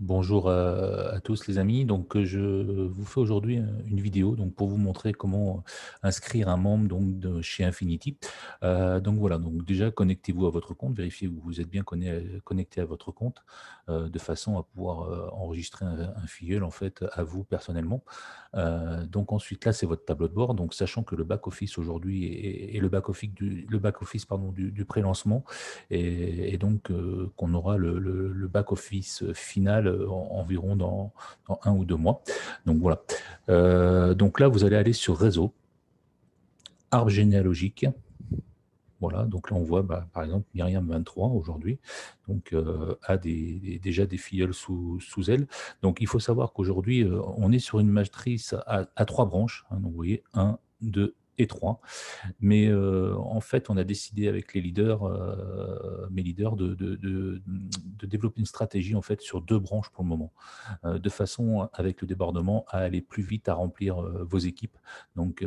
Bonjour à tous les amis. Donc, je vous fais aujourd'hui une vidéo donc, pour vous montrer comment inscrire un membre donc, de chez Infinity. Donc voilà, donc déjà connectez-vous à votre compte, vérifiez que vous êtes bien connecté à votre compte de façon à pouvoir enregistrer un filleul en fait à vous personnellement. Donc ensuite là c'est votre tableau de bord, donc sachant que le back-office aujourd'hui est le back-office pardon, du pré-lancement et donc qu'on aura le back-office final environ dans 1 ou 2 mois. Donc voilà. Donc là, vous allez aller sur réseau, arbre généalogique. Voilà, donc là on voit par exemple Myriam 23 aujourd'hui, donc a déjà des filleuls sous elle. Donc il faut savoir qu'aujourd'hui on est sur une matrice à 3 branches, hein, donc vous voyez 1, 2 et 3. Mais en fait, on a décidé avec les leaders, mes leaders, de développer une stratégie en fait sur 2 branches pour le moment, de façon, avec le débordement, à aller plus vite à remplir vos équipes. Donc,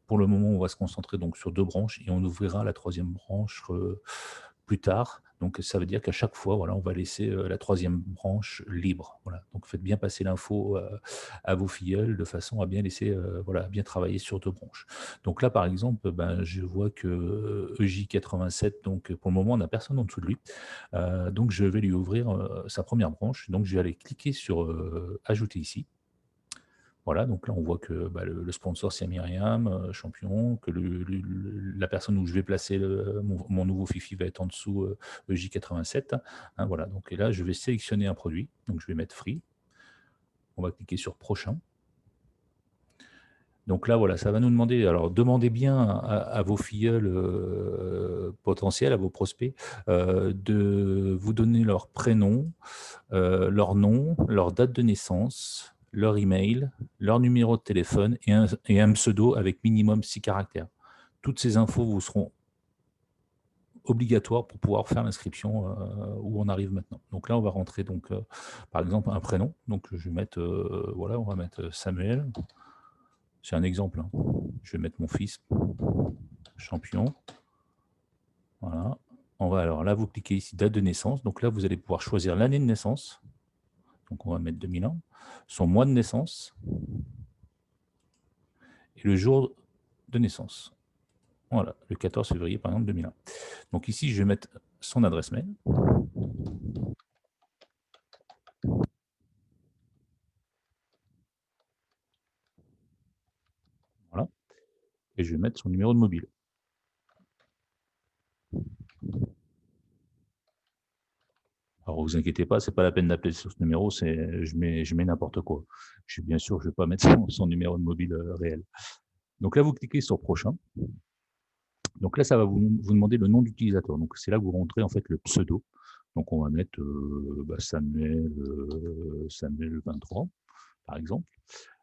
pour le moment, on va se concentrer donc sur 2 branches et on ouvrira la troisième branche plus tard. Donc, ça veut dire qu'à chaque fois, voilà, on va laisser la troisième branche libre. Voilà. Donc, faites bien passer l'info à vos filleuls de façon à bien laisser, voilà, bien travailler sur 2 branches. Donc là, par exemple, ben, je vois que EJ87, donc pour le moment, on n'a personne en dessous de lui. Donc, je vais lui ouvrir sa première branche. Donc, je vais aller cliquer sur Ajouter ici. Voilà, donc là, on voit que le sponsor, c'est Myriam, champion, que la personne où je vais placer mon nouveau Fifi va être en dessous EJ87. Hein, voilà, donc et là, je vais sélectionner un produit. Donc, je vais mettre Free. On va cliquer sur Prochain. Donc là, voilà, ça va nous demander, alors demandez bien à vos filleuls potentiels, à vos prospects, de vous donner leur prénom, leur nom, leur date de naissance, leur email, leur numéro de téléphone et un pseudo avec minimum 6 caractères. Toutes ces infos vous seront obligatoires pour pouvoir faire l'inscription où on arrive maintenant. Donc là, on va rentrer donc, par exemple un prénom. Donc je vais mettre, voilà, on va mettre Samuel. C'est un exemple, hein. Je vais mettre mon fils, champion. Voilà. Alors là, vous cliquez ici, date de naissance. Donc là, vous allez pouvoir choisir l'année de naissance. Donc on va mettre 2001. Son mois de naissance et le jour de naissance. Voilà, le 14 février, par exemple, 2001. Donc ici, je vais mettre son adresse mail. Voilà. Et je vais mettre son numéro de mobile. Alors, vous inquiétez pas, c'est pas la peine d'appeler sur ce numéro, je mets n'importe quoi. Bien sûr, je vais pas mettre son numéro de mobile réel. Donc là, vous cliquez sur prochain. Donc là, ça va vous demander le nom d'utilisateur. Donc c'est là que vous rentrez en fait le pseudo. Donc on va mettre Samuel 23, par exemple.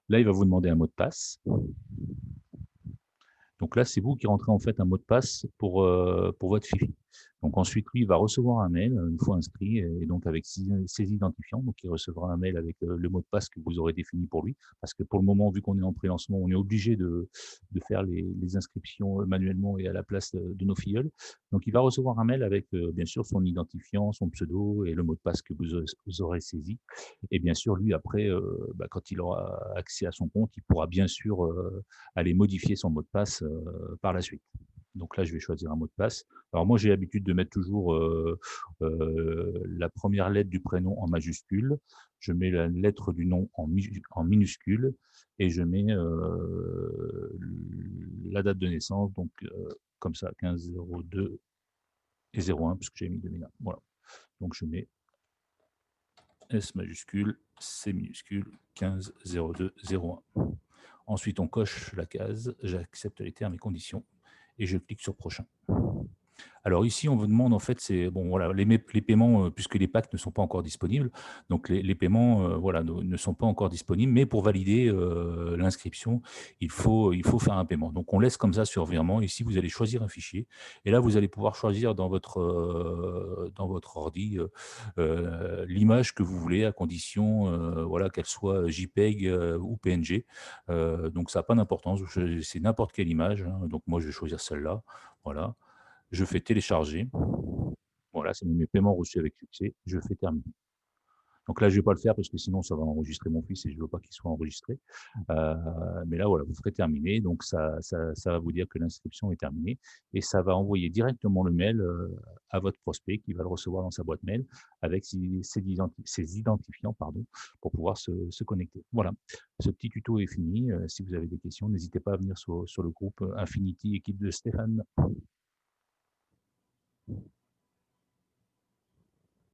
Là, il va vous demander un mot de passe. Donc là, c'est vous qui rentrez en fait un mot de passe pour votre Fifi. Donc ensuite, lui, il va recevoir un mail une fois inscrit et donc avec ses identifiants. Donc il recevra un mail avec le mot de passe que vous aurez défini pour lui. Parce que pour le moment, vu qu'on est en pré-lancement, on est obligé de faire les inscriptions manuellement et à la place de nos filleuls. Donc il va recevoir un mail avec bien sûr son identifiant, son pseudo et le mot de passe que vous aurez saisi. Et bien sûr, lui, après, quand il aura accès à son compte, il pourra bien sûr aller modifier son mot de passe par la suite. Donc là, je vais choisir un mot de passe. Alors moi, j'ai l'habitude de mettre toujours la première lettre du prénom en majuscule. Je mets la lettre du nom en minuscule et je mets la date de naissance, donc comme ça, 15-02 et 01, puisque j'ai mis 2001. Voilà. Donc je mets S majuscule, C minuscule, 15-02-01. Ensuite, on coche la case, j'accepte les termes et conditions, et je clique sur prochain. Alors ici, on vous demande en fait, c'est bon, voilà, les paiements, puisque les packs ne sont pas encore disponibles, donc les paiements, voilà, ne sont pas encore disponibles, mais pour valider l'inscription, il faut faire un paiement. Donc on laisse comme ça sur virement. Ici, vous allez choisir un fichier, et là, vous allez pouvoir choisir dans votre ordi l'image que vous voulez, à condition, voilà, qu'elle soit JPEG ou PNG. Donc ça n'a pas d'importance. C'est n'importe quelle image, hein. Donc moi, je vais choisir celle-là. Voilà. Je fais télécharger. Voilà, c'est mes paiements reçus avec succès. Je fais terminer. Donc là, je vais pas le faire parce que sinon ça va enregistrer mon fils et je veux pas qu'il soit enregistré. Heu, mais là, voilà, vous ferez terminer, donc ça va vous dire que l'inscription est terminée et ça va envoyer directement le mail, à votre prospect qui va le recevoir dans sa boîte mail avec ses identifiants, pardon, pour pouvoir se connecter. Voilà, ce petit tuto est fini, si vous avez des questions, n'hésitez pas à venir sur le groupe, Infinity équipe de Stéphane.